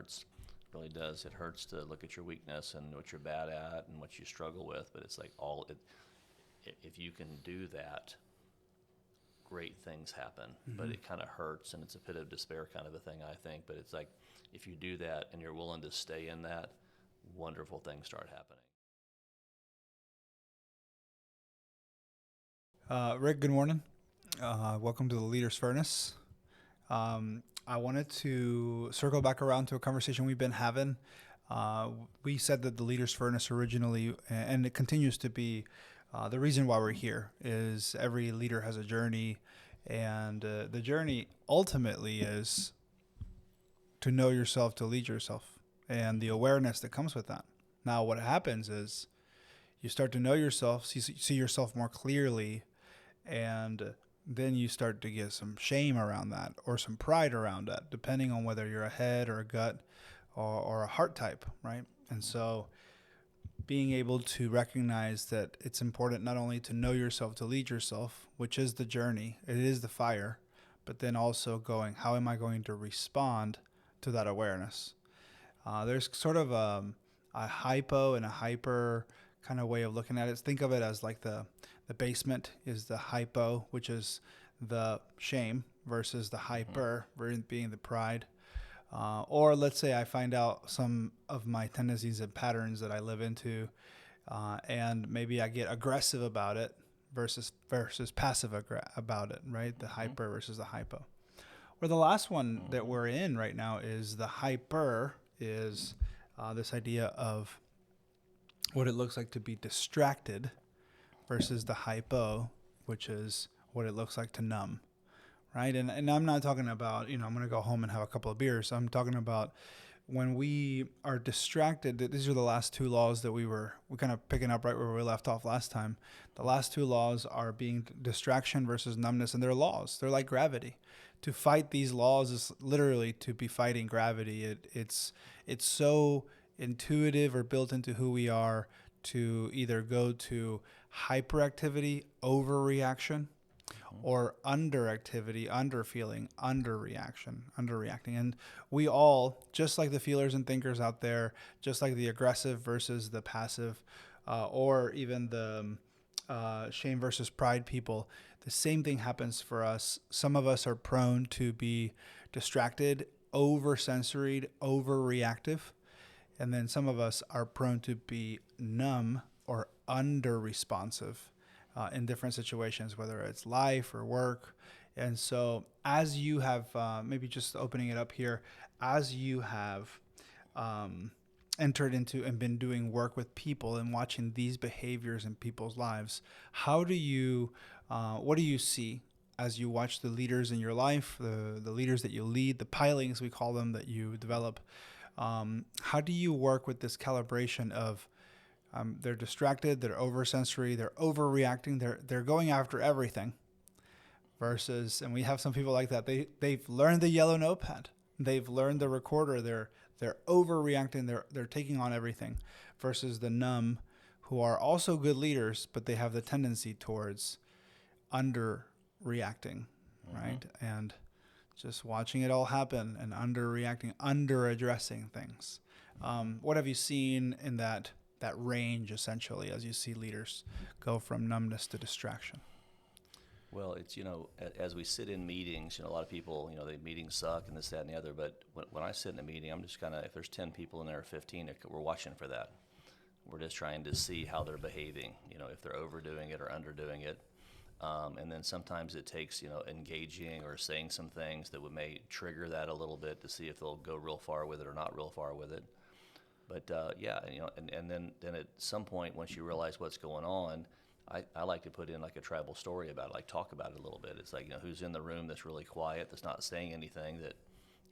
hurts. It really does. It hurts to look at your weakness and what you're bad at and what you struggle with. But it's like if you can do that, great things happen. But it kind of hurts, and it's a pit of despair kind of a thing, I think. But it's like if you do that and you're willing to stay in that, wonderful things start happening. Rick, good morning. Welcome to the Leaders Furnace. I wanted to circle back around to a conversation we've been having. Uh, we said that the Leaders Furnace originally, and it continues to be, the reason why we're here is every leader has a journey, and the journey ultimately is to know yourself, to lead yourself, and the awareness that comes with that. Now, what happens is you start to know yourself, see yourself more clearly, and then you start to get some shame around that or some pride around that, depending on whether you're a head or a gut or a heart type, right? And so being able to recognize that it's important not only to know yourself, to lead yourself, which is the journey, it is the fire, but then also going, how am I going to respond to that awareness? There's sort of a hypo and a hyper kind of way of looking at it. Think of it as like the basement is the hypo, which is the shame, versus the hyper, being the pride. Or let's say I find out some of my tendencies and patterns that I live into, and maybe I get aggressive about it versus passive about it, right? The Mm-hmm. hyper versus the hypo. Or the last one that Mm-hmm. we're in right now is the hyper is this idea of what it looks like to be distracted versus the hypo, which is what it looks like to numb, right? And I'm not talking about, I'm going to go home and have a couple of beers. I'm talking about when we are distracted. These are the last two laws that we're kind of picking up right where we left off last time. The last two laws are being distraction versus numbness, and they're laws. They're like gravity. To fight these laws is literally to be fighting gravity. It's so intuitive or built into who we are to either go to hyperactivity, overreaction, or underactivity, underfeeling, underreacting. And we all, just like the feelers and thinkers out there, just like the aggressive versus the passive, or even the shame versus pride people, the same thing happens for us. Some of us are prone to be distracted, oversensoried, overreactive. And then some of us are prone to be numb or under responsive in different situations, whether it's life or work. And so, as you have, maybe just opening it up here, as you have um, entered into and been doing work with people and watching these behaviors in people's lives, what do you see as you watch the leaders in your life, the leaders that you lead, the pilings we call them that you develop? How do you work with this calibration of they're distracted, they're oversensory, they're overreacting, they're going after everything versus, and we have some people like that. They've learned the yellow notepad, they've learned the recorder. They're overreacting. They're taking on everything versus the numb, who are also good leaders, but they have the tendency towards underreacting, Mm-hmm. right? And just watching it all happen and underreacting, under addressing things. What have you seen in that range essentially as you see leaders go from numbness to distraction? Well, it's, as we sit in meetings, a lot of people, the meetings suck and this, that, and the other. But when I sit in a meeting, I'm just kind of, if there's 10 people in there or 15, we're watching for that. We're just trying to see how they're behaving, if they're overdoing it or underdoing it. And then sometimes it takes, engaging or saying some things that may trigger that a little bit to see if they'll go real far with it or not real far with it. But yeah, and then at some point, once you realize what's going on, I like to put in like a tribal story about it, like talk about it a little bit. It's like, who's in the room that's really quiet, that's not saying anything, that,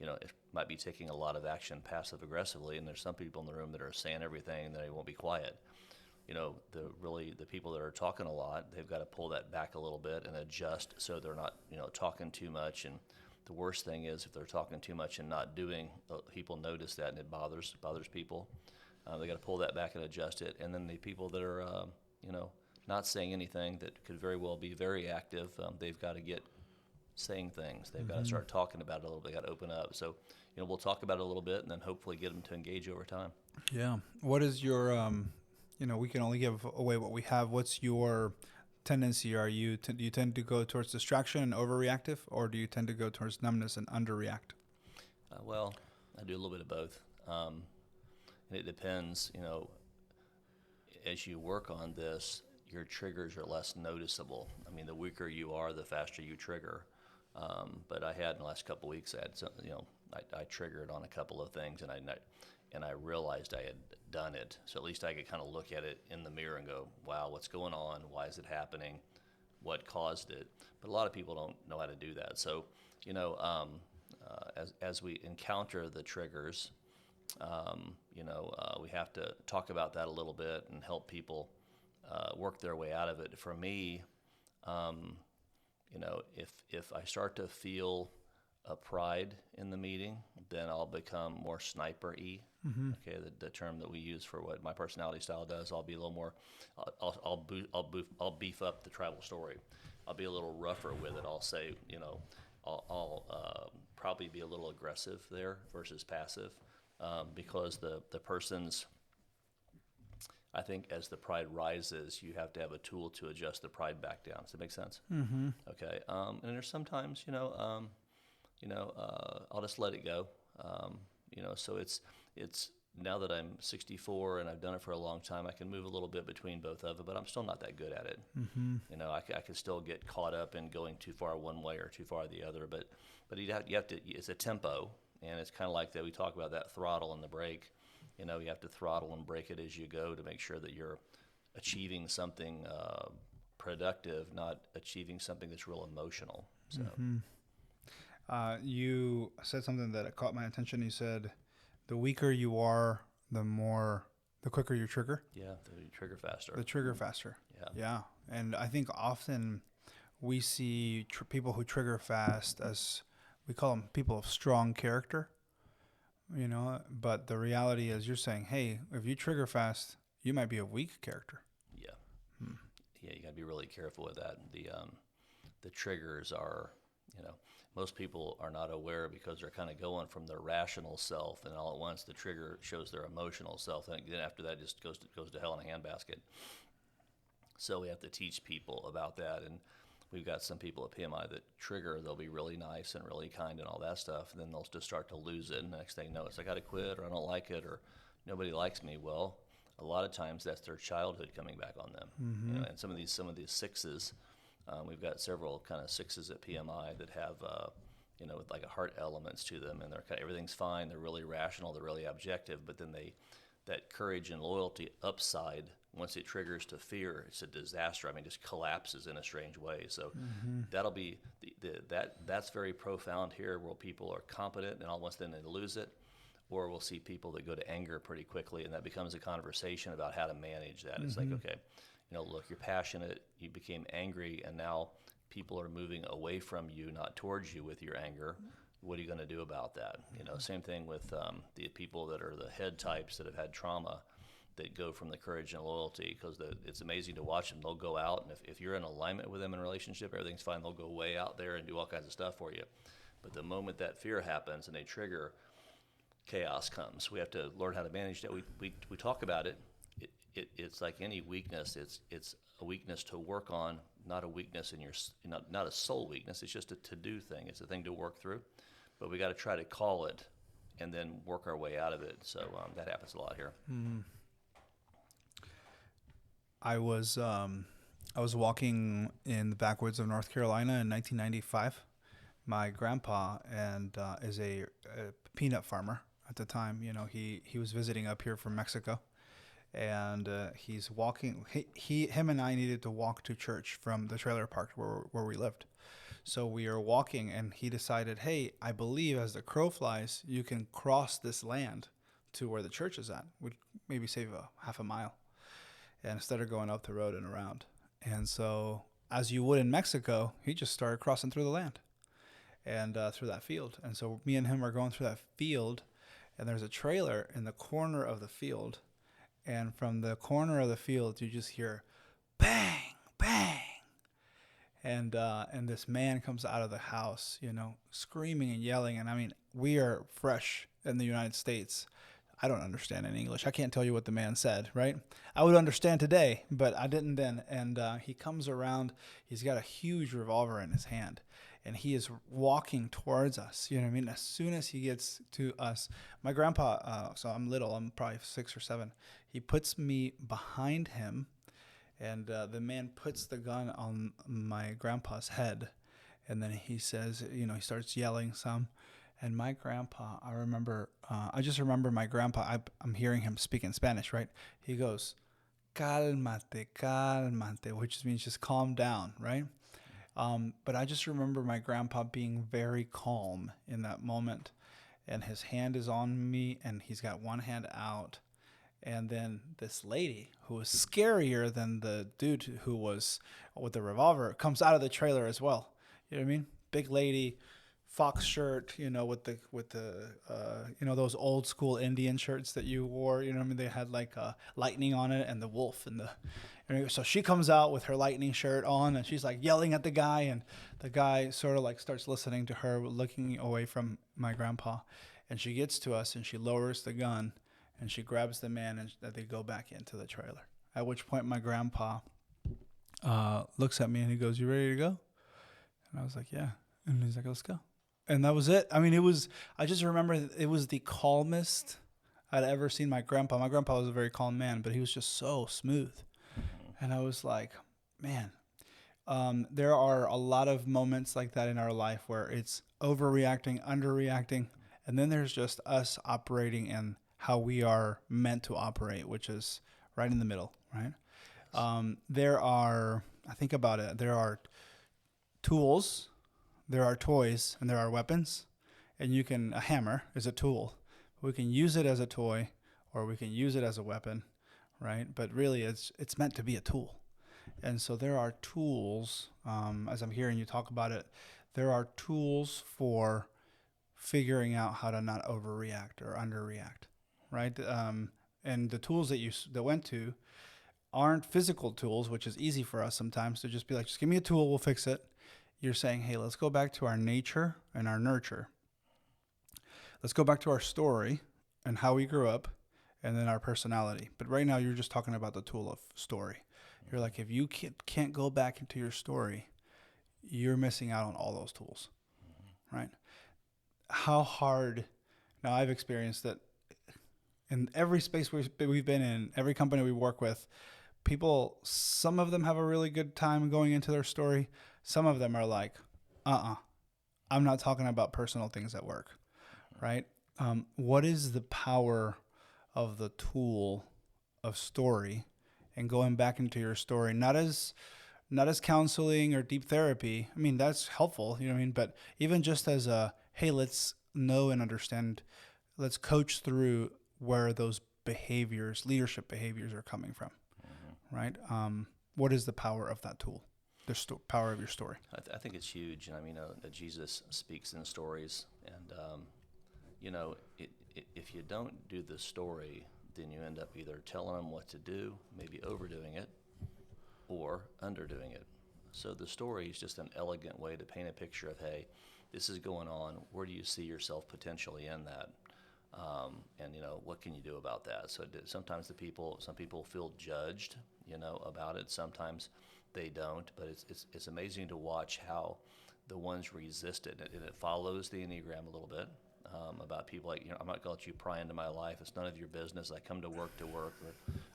it might be taking a lot of action passive aggressively. And there's some people in the room that are saying everything and they won't be quiet. The people that are talking a lot, they've got to pull that back a little bit and adjust so they're not, talking too much. And the worst thing is if they're talking too much and not doing, people notice that and it bothers people. They got to pull that back and adjust it. And then the people that are, you know, not saying anything that could very well be very active, they've got to get saying things. They've got to start talking about it a little bit. They got to open up. So, we'll talk about it a little bit and then hopefully get them to engage over time. Yeah. What is your, we can only give away what we have. What's your tendency? Do you tend to go towards distraction and overreactive, or do you tend to go towards numbness and underreact? Well, I do a little bit of both. And it depends, as you work on this, your triggers are less noticeable. I mean, the weaker you are, the faster you trigger. But I had in the last couple of weeks, I had some, I triggered on a couple of things, and I realized I had done it. So at least I could kind of look at it in the mirror and go, wow, what's going on? Why is it happening? What caused it? But a lot of people don't know how to do that. So, as we encounter the triggers, we have to talk about that a little bit and help people work their way out of it. For me, if I start to feel a pride in the meeting, then I'll become more sniper-y. Okay, the term that we use for what my personality style does. I'll be a little more. I'll beef up the tribal story. I'll be a little rougher with it. I'll say, I'll probably be a little aggressive there versus passive, because the person's. I think as the pride rises, you have to have a tool to adjust the pride back down. Does that make sense? Mm-hmm. Okay. And there's sometimes, I'll just let it go. So it's now that I'm 64 and I've done it for a long time, I can move a little bit between both of them, but I'm still not that good at it. Mm-hmm. I can still get caught up in going too far one way or too far the other, but you have to, it's a tempo, and it's kind of like that. We talk about that throttle and the brake. You have to throttle and brake it as you go to make sure that you're achieving something productive, not achieving something that's real emotional. So. Mm-hmm. You said something that caught my attention. You said, the weaker you are, the quicker you trigger. Yeah, you trigger faster. The trigger faster. Yeah. Yeah. And I think often we see people who trigger fast as, we call them people of strong character, but the reality is you're saying, hey, if you trigger fast, you might be a weak character. Yeah. Yeah, you got to be really careful with that. The triggers are, most people are not aware because they're kind of going from their rational self, and all at once the trigger shows their emotional self, and then after that it just goes to hell in a handbasket. So we have to teach people about that, and we've got some people at PMI that trigger. They'll be really nice and really kind and all that stuff, and then they'll just start to lose it, and the next thing you know, it's I got to quit, or I don't like it, or nobody likes me. Well, a lot of times that's their childhood coming back on them. Mm-hmm. And some of these sixes. We've got several kind of sixes at PMI that have, with like a heart elements to them, and they're everything's fine. They're really rational. They're really objective. But then that courage and loyalty upside, once it triggers to fear, it's a disaster. I mean, just collapses in a strange way. So that'll be that's very profound here, where people are competent and all at once then they lose it. Or we'll see people that go to anger pretty quickly, and that becomes a conversation about how to manage that. It's like, okay, look, you're passionate, you became angry, and now people are moving away from you, not towards you with your anger. What are you going to do about that? Same thing with the people that are the head types that have had trauma, that go from the courage and loyalty, because it's amazing to watch them. They'll go out, and if you're in alignment with them in a relationship, everything's fine. They'll go way out there and do all kinds of stuff for you. But the moment that fear happens and they trigger, chaos comes. We have to learn how to manage that. We talk about it. It's like any weakness. It's a weakness to work on, not a weakness in not a soul weakness. It's just a to-do thing. It's a thing to work through. But we got to try to call it and then work our way out of it. So that happens a lot here. Mm-hmm. I was walking in the backwoods of North Carolina in 1995. My grandpa is a peanut farmer at the time. He was visiting up here from Mexico, and he's walking. Him and I needed to walk to church from the trailer park where we lived. So we are walking, and he decided, hey, I believe as the crow flies, you can cross this land to where the church is at. Would maybe save a half a mile, and instead of going up the road and around. And so, as you would in Mexico, he just started crossing through the land and through that field. And so me and him are going through that field, and there's a trailer in the corner of the field. And from the corner of the field, you just hear bang, bang. and this man comes out of the house, screaming and yelling. And I mean, we are fresh in the United States. I don't understand any English. I can't tell you what the man said, right? I would understand today, but I didn't then. And he comes around. He's got a huge revolver in his hand, and he is walking towards us. You know what I mean? As soon as he gets to us, my grandpa, so I'm little, I'm probably 6 or 7. He puts me behind him, and the man puts the gun on my grandpa's head. And then he says, he starts yelling some. And my grandpa, I just remember my grandpa, I'm hearing him speak in Spanish, right? He goes, cálmate, cálmate, which means just calm down, right? But I just remember my grandpa being very calm in that moment. And his hand is on me, and he's got one hand out. And then this lady, who was scarier than the dude who was with the revolver, comes out of the trailer as well. You know what I mean? Big lady, fox shirt, with the those old school Indian shirts that you wore. You know what I mean? They had like lightning on it and the wolf and so she comes out with her lightning shirt on, and she's like yelling at the guy, and the guy sort of like starts listening to her, looking away from my grandpa, and she gets to us and she lowers the gun. And she grabs the man, and they go back into the trailer. At which point, my grandpa looks at me and he goes, "You ready to go?" And I was like, "Yeah." And he's like, "Let's go." And that was it. I mean, I just remember it was the calmest I'd ever seen my grandpa. My grandpa was a very calm man, but he was just so smooth. And I was like, man, there are a lot of moments like that in our life where it's overreacting, underreacting, and then there's just us operating in how we are meant to operate, which is right in the middle, right? I think about it, there are tools, there are toys, and there are weapons. And a hammer is a tool. We can use it as a toy, or we can use it as a weapon, right? But really, it's meant to be a tool. And so there are tools, as I'm hearing you talk about it, there are tools for figuring out how to not overreact or underreact, right? And the tools that went to aren't physical tools, which is easy for us sometimes to just be like, just give me a tool, we'll fix it. You're saying, hey, let's go back to our nature and our nurture. Let's go back to our story and how we grew up, and then our personality. But right now, you're just talking about the tool of story. You're like, if you can't go back into your story, you're missing out on all those tools, right? How hard. Now, I've experienced that in every space we've been in, every company we work with, people, some of them have a really good time going into their story. Some of them are like, I'm not talking about personal things at work, right? What is the power of the tool of story and going back into your story, not as counseling or deep therapy. I mean, that's helpful, you know what I mean? But even just as hey, let's know and understand, let's coach through where those behaviors, leadership behaviors are coming from, right? What is the power of that tool? The power of your story. I think it's huge. And I mean, that Jesus speaks in stories. And, if you don't do the story, then you end up either telling them what to do, maybe overdoing it, or underdoing it. So the story is just an elegant way to paint a picture of, hey, this is going on. Where do you see yourself potentially in that? And what can you do about that? So sometimes some people feel judged, about it. Sometimes they don't. But it's amazing to watch how the ones resist it, and it follows the Enneagram a little bit. About people like, I'm not going to let you pry into my life. It's none of your business. I come to work, or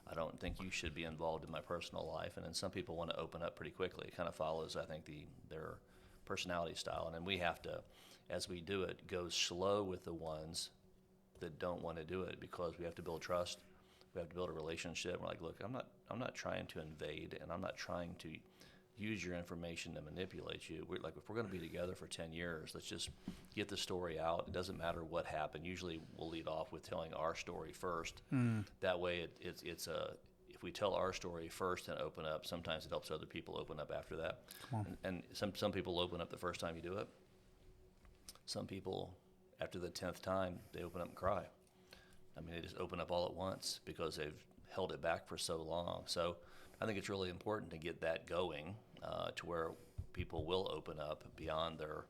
I don't think you should be involved in my personal life. And then some people want to open up pretty quickly. It kind of follows, I think, their personality style. And then we have to, as we do it, go slow with the ones that don't want to do it, because we have to build trust. We have to build a relationship. We're like, look, I'm not trying to invade, and I'm not trying to use your information to manipulate you. If we're going to be together for 10 years, let's just get the story out. It doesn't matter what happened. Usually we'll lead off with telling our story first. That way if we tell our story first and open up, sometimes it helps other people open up after that. And some people open up the first time you do it. Some people, after the 10th time, they open up and cry. I mean, they just open up all at once because they've held it back for so long. So I think it's really important to get that going, to where people will open up beyond their,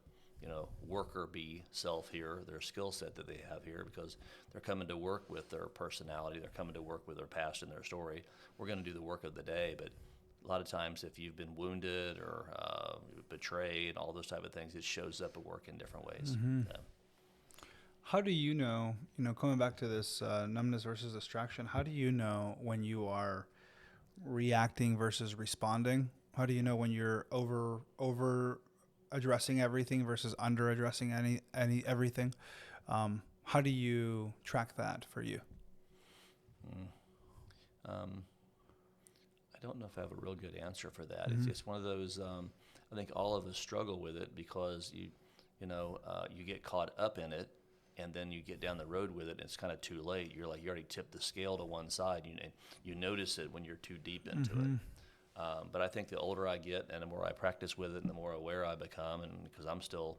worker bee self here, their skill set that they have here, because they're coming to work with their personality, they're coming to work with their past and their story. We're going to do the work of the day, but a lot of times if you've been wounded or betrayed, all those type of things, it shows up at work in different ways. Yeah. How do you know, coming back to this numbness versus distraction, how do you know when you are reacting versus responding? How do you know when you're over addressing everything versus under addressing any everything? How do you track that for you? Um, I don't know if I have a real good answer for that. It's one of those. I think all of us struggle with it because you get caught up in it, and then you get down the road with it, and it's kind of too late. You're like you already tipped the scale to one side. You notice it when you're too deep into it. But I think the older I get, and the more I practice with it, and the more aware I become, and because I'm still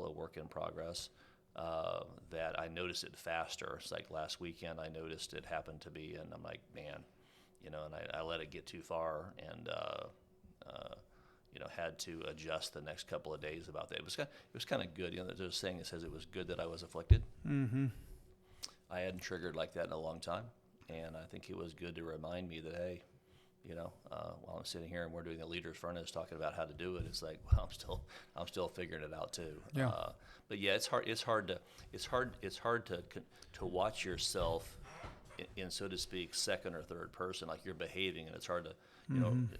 a work in progress. That I notice it faster. It's like last weekend I noticed it happened to be, and I'm like, man, and I let it get too far, and had to adjust the next couple of days about that. It was kind of good. There's a saying that says it was good that I was afflicted. Mm-hmm. I hadn't triggered like that in a long time, and I think it was good to remind me that, hey, while I'm sitting here and we're doing the leaders furnace talking about how to do it, it's like, well, I'm still figuring it out too. Yeah. But yeah, it's hard to watch yourself in, so to speak, second or third person, like you're behaving, and it's hard to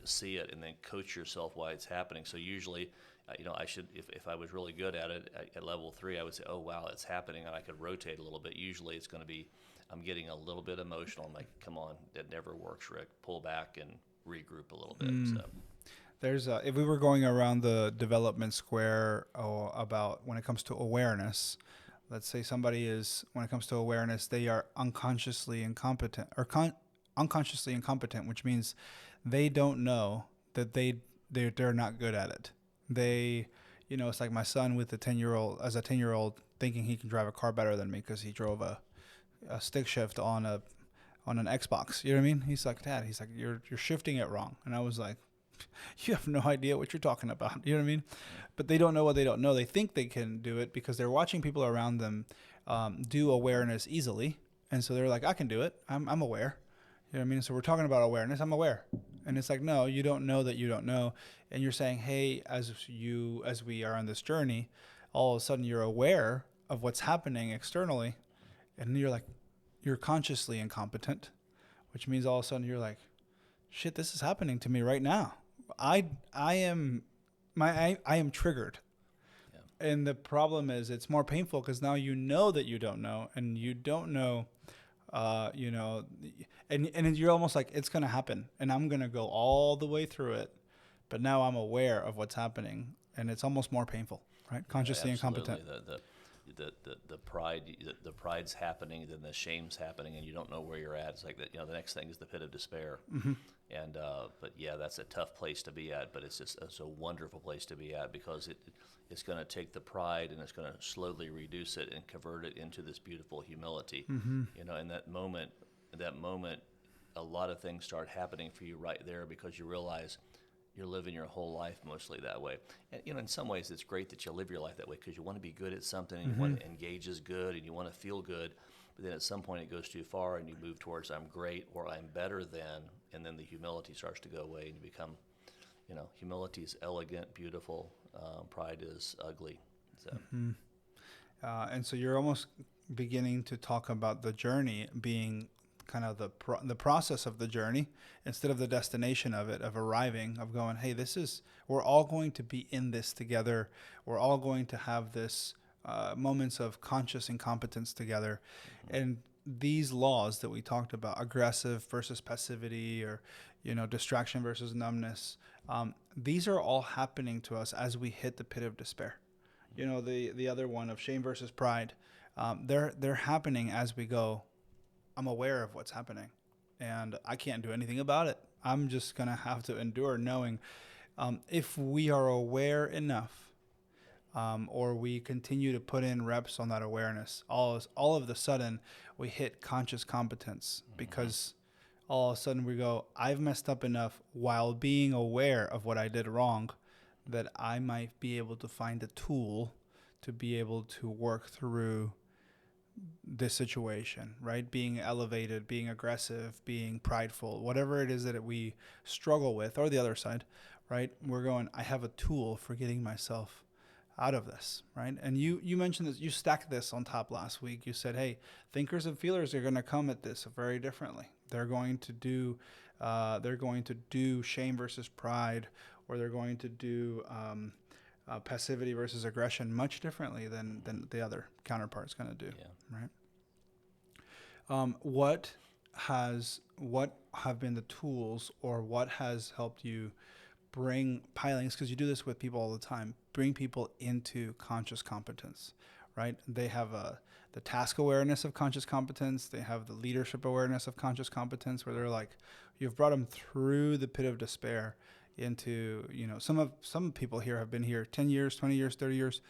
see it and then coach yourself why it's happening. So usually, I should, if I was really good at it at level 3, I would say, oh wow, it's happening, and I could rotate a little bit. Usually, it's going to be, I'm getting a little bit emotional. I'm like, come on, that never works, Rick. Pull back and regroup a little bit. So. There's if we were going around the development square about when it comes to awareness, let's say somebody is, when it comes to awareness, they are unconsciously incompetent or unconsciously incompetent, which means they don't know that they're not good at it. They, it's like my son with a 10-year-old thinking he can drive a car better than me because he drove a stick shift on an Xbox. You know what I mean? He's like, Dad, you're shifting it wrong. And I was like, you have no idea what you're talking about. You know what I mean? But they don't know what they don't know. They think they can do it because they're watching people around them do awareness easily. And so they're like, I can do it. I'm aware. You know what I mean? So we're talking about awareness. I'm aware. And it's like, no, you don't know that you don't know. And you're saying, hey, as we are on this journey, all of a sudden you're aware of what's happening externally. And you're consciously incompetent, which means all of a sudden you're like, shit, this is happening to me right now. I am triggered. Yeah. And the problem is it's more painful because now you know that you don't know, and you don't know, and you're almost like, it's going to happen and I'm going to go all the way through it. But now I'm aware of what's happening, and it's almost more painful, right? Consciously incompetent. The pride's happening, then the shame's happening, and you don't know where you're at. It's like that. The next thing is the pit of despair. Mm-hmm. And but yeah, that's a tough place to be at. But it's a wonderful place to be at, because it's going to take the pride and it's going to slowly reduce it and convert it into this beautiful humility. Mm-hmm. In that moment, a lot of things start happening for you right there, because you realize you're living your whole life mostly that way. And in some ways it's great that you live your life that way, because you want to be good at something, and you want to engage as good, and you want to feel good. But then at some point it goes too far, and you move towards I'm great or I'm better than, and then the humility starts to go away, and you become, humility is elegant, beautiful. Pride is ugly. So. And so you're almost beginning to talk about the journey being kind of the process of the journey instead of the destination of it, of arriving, of going, hey, we're all going to be in this together. We're all going to have this moments of conscious incompetence together. And these laws that we talked about, aggressive versus passivity, or, distraction versus numbness, these are all happening to us as we hit the pit of despair. The other one of shame versus pride, they're happening as we go, I'm aware of what's happening, and I can't do anything about it. I'm just going to have to endure, knowing if we are aware enough, or we continue to put in reps on that awareness, all of the sudden we hit conscious competence, because all of a sudden we go, I've messed up enough while being aware of what I did wrong, that I might be able to find a tool to be able to work through this situation, right? Being elevated, being aggressive, being prideful, whatever it is that we struggle with, or the other side, right? We're going, I have a tool for getting myself out of this, right? And you mentioned this, you stacked this on top last week. You said, hey, thinkers and feelers are going to come at this very differently. They're going to do shame versus pride, or they're going to do passivity versus aggression much differently than the other counterpart's going to do, Yeah. right? What have been the tools, or what has helped you bring pilings, because you do this with people all the time, bring people into conscious competence, right? They have the task awareness of conscious competence. They have the leadership awareness of conscious competence, where they're like, you've brought them through the pit of despair into, some people here have been here 10 years, 20 years, 30 years,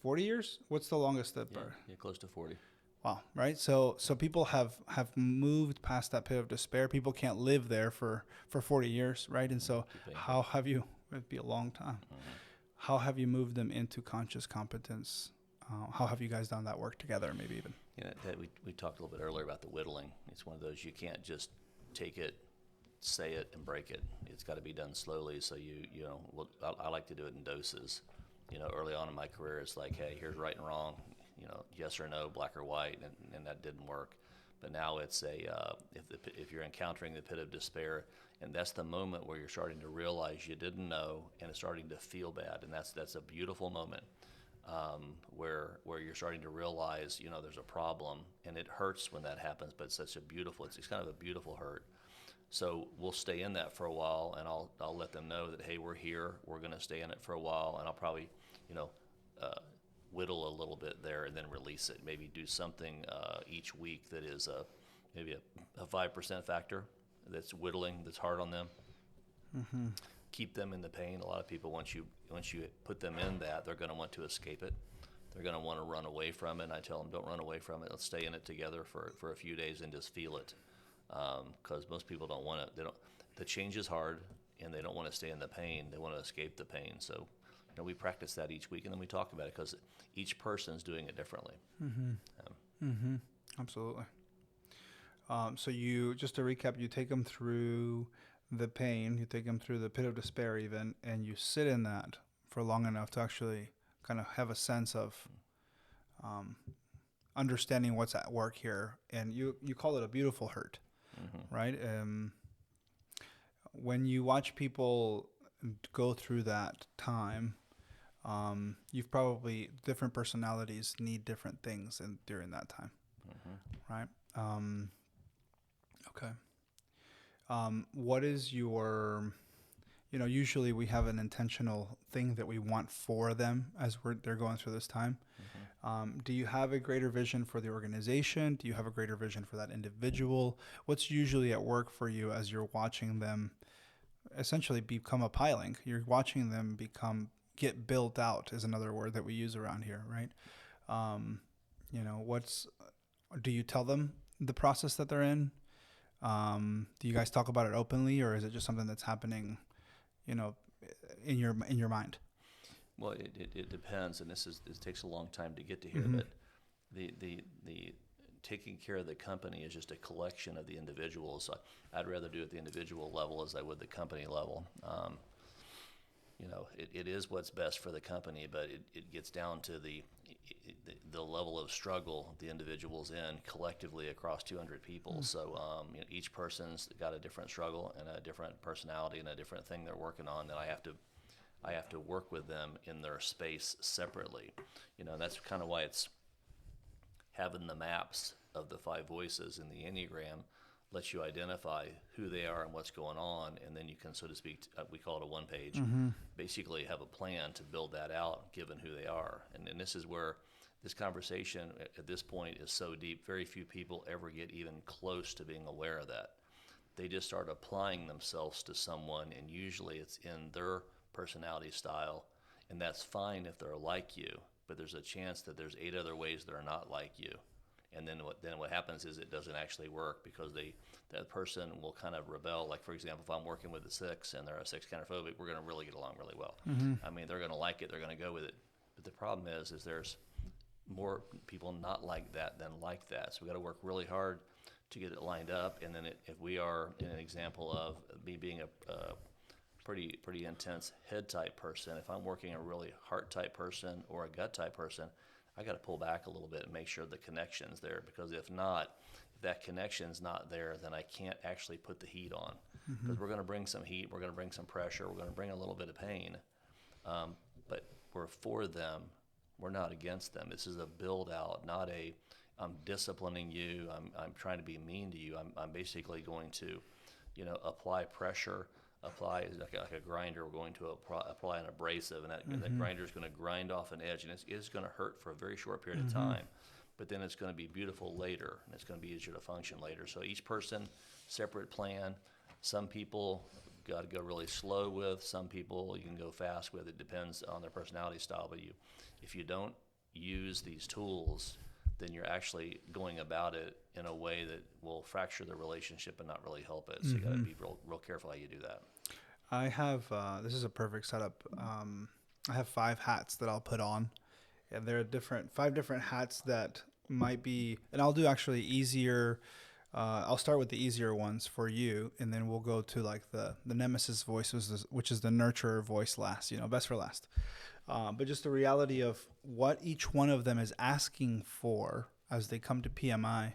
40 years. What's the longest that? Yeah, close to 40. Wow. Right. So people have moved past that pit of despair. People can't live there for 40 years. Right. And so how have you, it'd be a long time. Mm-hmm. How have you moved them into conscious competence? How have you guys done that work together? Maybe even. Yeah, we talked a little bit earlier about the whittling. It's one of those, you can't just take it, say it, and break it. It's got to be done slowly. So I like to do it in doses. Early on in my career, it's like, hey, here's right and wrong. Yes or no, black or white, and that didn't work. But now it's if you're encountering the pit of despair, and that's the moment where you're starting to realize you didn't know, and it's starting to feel bad, and that's a beautiful moment, where you're starting to realize there's a problem, and it hurts when that happens, but it's kind of a beautiful hurt. So we'll stay in that for a while, and I'll let them know that, hey, we're here, we're going to stay in it for a while, and I'll probably whittle a little bit there and then release it. Maybe do something each week that is maybe a 5% factor that's whittling, that's hard on them. Mm-hmm. Keep them in the pain. A lot of people, once you put them in that, they're going to want to escape it. They're going to want to run away from it. And I tell them, don't run away from it. Let's stay in it together for a few days and just feel it. Because most people don't want to. The change is hard, and they don't want to stay in the pain. They want to escape the pain. So we practice that each week, and then we talk about it, because each person's doing it differently. Mm-hmm. Absolutely. So you, just to recap, you take them through the pain, you take them through the pit of despair even, and you sit in that for long enough to actually kind of have a sense of understanding what's at work here. And you call it a beautiful hurt, mm-hmm. right? When you watch people go through that time, you've probably, different personalities need different things during that time, mm-hmm. right? Okay. What is your, usually we have an intentional thing that we want for them as they're going through this time. Mm-hmm. Do you have a greater vision for the organization? Do you have a greater vision for that individual? What's usually at work for you as you're watching them essentially become a piling? You're watching them get built out, is another word that we use around here, right? Do you tell them the process that they're in? Do you guys talk about it openly, or is it just something that's happening, in your mind? Well, it depends, and it takes a long time to get to here, mm-hmm. but the taking care of the company is just a collection of the individuals. I'd rather do it at the individual level as I would the company level. It is what's best for the company, but it gets down to the level of struggle the individual's in collectively across 200 people. Mm-hmm. So each person's got a different struggle and a different personality and a different thing they're working on, that I have to work with them in their space separately. And that's kind of why it's having the maps of the 5 voices in the Enneagram lets you identify who they are and what's going on, and then you can, so to speak, we call it a one page, mm-hmm. basically have a plan to build that out given who they are. And this is where this conversation at this point is so deep, very few people ever get even close to being aware of that. They just start applying themselves to someone, and usually it's in their personality style, and that's fine if they're like you, but there's a chance that there's 8 other ways they're not like you. And then what happens is it doesn't actually work because that person will kind of rebel. Like, for example, if I'm working with a 6 and they're a 6 counterphobic, we're going to really get along really well. I mean, they're going to like it. They're going to go with it. But the problem is there's more people not like that than like that. So we got to work really hard to get it lined up. And then if we are in an example of me being a pretty intense head type person, if I'm working a really heart type person or a gut type person, I got to pull back a little bit and make sure the connection's there, because if that connection's not there, then I can't actually put the heat on, because we're going to bring some heat, we're going to bring some pressure, we're going to bring a little bit of pain, but we're for them, we're not against them. This is a build out, not a I'm disciplining you, I'm trying to be mean to you. I'm basically going to, apply pressure, apply like a grinder. We're going to apply an abrasive, and that grinder is going to grind off an edge, and it's going to hurt for a very short period of time, but then it's going to be beautiful later, and it's going to be easier to function later. So each person, separate plan. Some people got to go really slow with. Some people you can go fast with. It depends on their personality style. But if you don't use these tools, then you're actually going about it in a way that will fracture the relationship and not really help it. So you got to be real careful how you do that. I have, this is a perfect setup. I have 5 hats that I'll put on, and there are 5 different hats that might be, and I'll do actually easier. I'll start with the easier ones for you, and then we'll go to like the nemesis voice, which is the nurturer voice last, best for last. But just the reality of what each one of them is asking for as they come to PMI.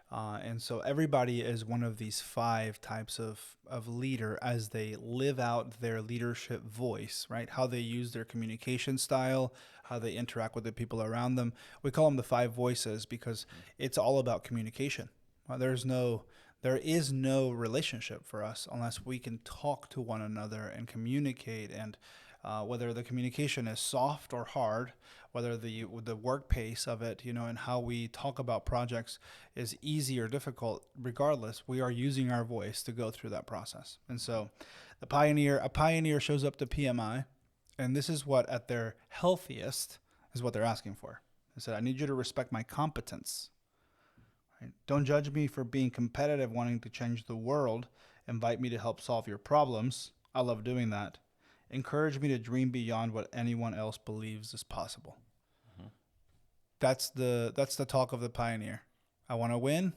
And so everybody is one of these 5 types of leader as they live out their leadership voice, right? How they use their communication style, how they interact with the people around them. We call them the 5 voices because it's all about communication. There is no relationship for us unless we can talk to one another and communicate, and whether the communication is soft or hard, whether the work pace of it, and how we talk about projects is easy or difficult, regardless, we are using our voice to go through that process. And so a pioneer shows up to PMI, and this is what at their healthiest is what they're asking for. They said, I need you to respect my competence. Right? Don't judge me for being competitive, wanting to change the world. Invite me to help solve your problems. I love doing that. Encourage me to dream beyond what anyone else believes is possible. That's the talk of the pioneer. I want to win.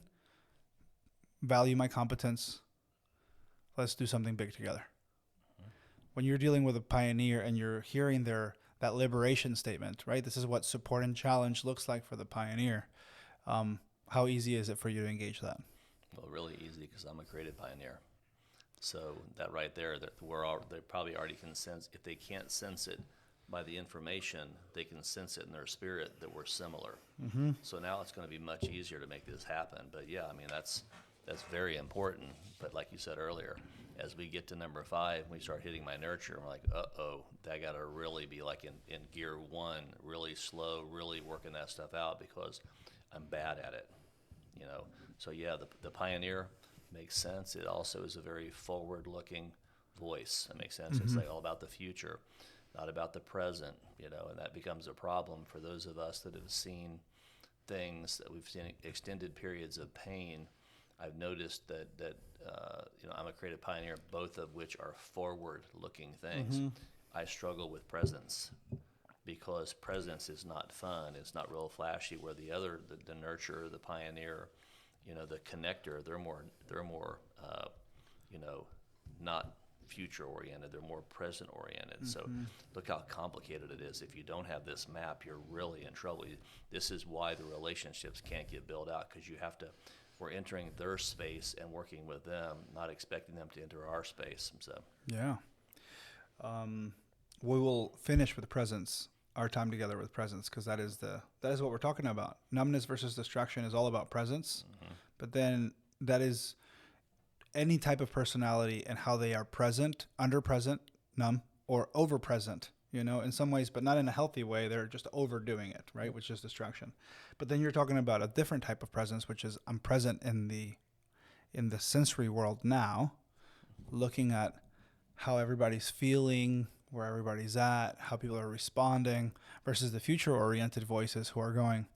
Value my competence. Let's do something big together. When you're dealing with a pioneer and you're hearing that liberation statement, right? This is what support and challenge looks like for the pioneer. How easy is it for you to engage that? Well, really easy, because I'm a creative pioneer. So that right there, they probably already can sense. If they can't sense it by the information, they can sense it in their spirit that we're similar. So now it's going to be much easier to make this happen. But yeah, I mean, that's very important. But like you said earlier, as we get to number 5, we start hitting my nurture, we're like, that got to really be like in gear 1, really slow, really working that stuff out, because I'm bad at it, So yeah, the pioneer makes sense. It also is a very forward-looking voice. It makes sense. It's like all about the future, not about the present, and that becomes a problem for those of us that have seen things, that we've seen extended periods of pain. I've noticed that I'm a creative pioneer, both of which are forward-looking things. I struggle with presence, because presence is not fun. It's not real flashy. Where the nurturer, the pioneer, the connector, they're more not future oriented. They're more present oriented. So look how complicated it is. If you don't have this map, you're really in trouble. This is why the relationships can't get built out, because we're entering their space and working with them, not expecting them to enter our space. So yeah, we will finish with presence. Our time together with presence, because that is what we're talking about. Numbness versus distraction is all about presence, but then that is any type of personality and how they are present, under-present, numb, or over-present, in some ways, but not in a healthy way. They're just overdoing it, right, which is distraction. But then you're talking about a different type of presence, which is I'm present in the sensory world now, looking at how everybody's feeling, where everybody's at, how people are responding, versus the future-oriented voices who are going,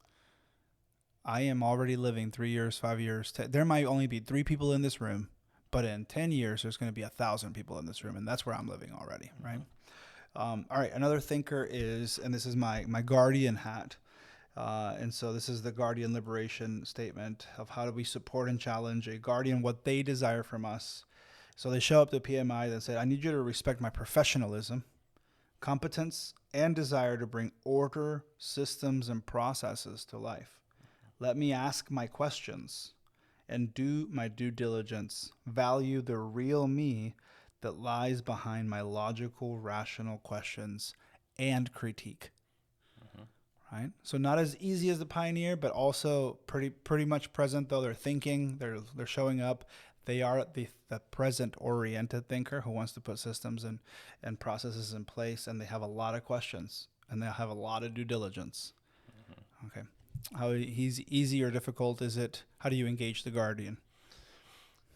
I am already living 3 years, 5 years. There might only be 3 people in this room, but in 10 years, there's going to be 1,000 people in this room, and that's where I'm living already, right? All right, another thinker is, and this is my guardian hat. And so this is the guardian liberation statement of how do we support and challenge a guardian, what they desire from us. So they show up to PMI and say, I need you to respect my professionalism, competence, and desire to bring order, systems, and processes to life. Let me ask my questions and do my due diligence. Value the real me that lies behind my logical, rational questions and critique. Right? So not as easy as the pioneer, but also pretty much present though. They're thinking, they're showing up. They are the present oriented thinker who wants to put systems and processes in place, and they have a lot of questions and they'll have a lot of due diligence. Okay. How he's easy or difficult is it? How do you engage the guardian?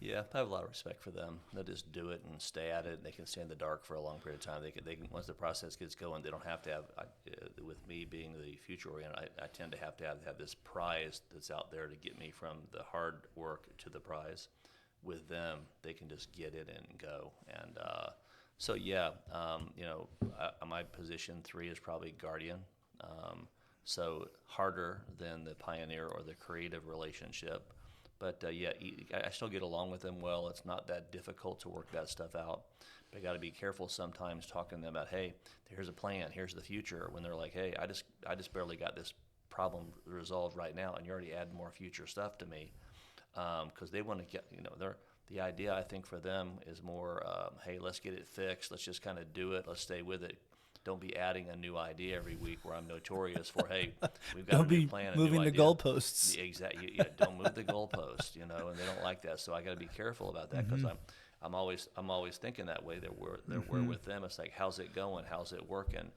Yeah, I have a lot of respect for them. They'll just do it and stay at it. They can stay in the dark for a long period of time. They can once the process gets going, they don't have to have. With me being the future oriented, I tend to have this prize that's out there to get me from the hard work to the prize. With them, they can just get it and go. And so yeah, my position 3 is probably guardian. So harder than the pioneer or the creative relationship. But I still get along with them well. It's not that difficult to work that stuff out. But I got to be careful sometimes talking to them about, hey, here's a plan, here's the future. When they're like, hey, I just barely got this problem resolved right now, and you already add more future stuff to me, because they want to get, the idea I think for them is more, hey, let's get it fixed. Let's just kind of do it. Let's stay with it. Don't be adding a new idea every week where I'm notorious for, hey, we've got a new plan, a new idea. Moving the goalposts. Exactly. Yeah, don't move the goalpost, and they don't like that. So I got to be careful about that because I'm always thinking that way. That we're with them. It's like, how's it going? How's it working?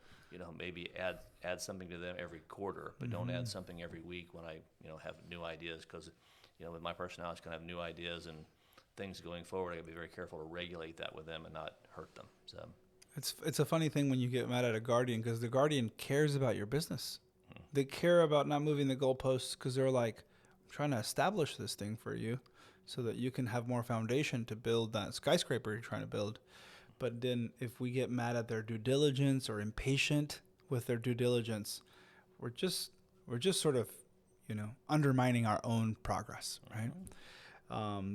Maybe add something to them every quarter, but don't add something every week when I have new ideas, because with my personality, it's gonna have new ideas and things going forward. I got to be very careful to regulate that with them and not hurt them. So. It's a funny thing when you get mad at a guardian, because the guardian cares about your business. They care about not moving the goalposts because they're like, I'm trying to establish this thing for you so that you can have more foundation to build that skyscraper you're trying to build. But then if we get mad at their due diligence or impatient with their due diligence, we're just sort of, undermining our own progress, right?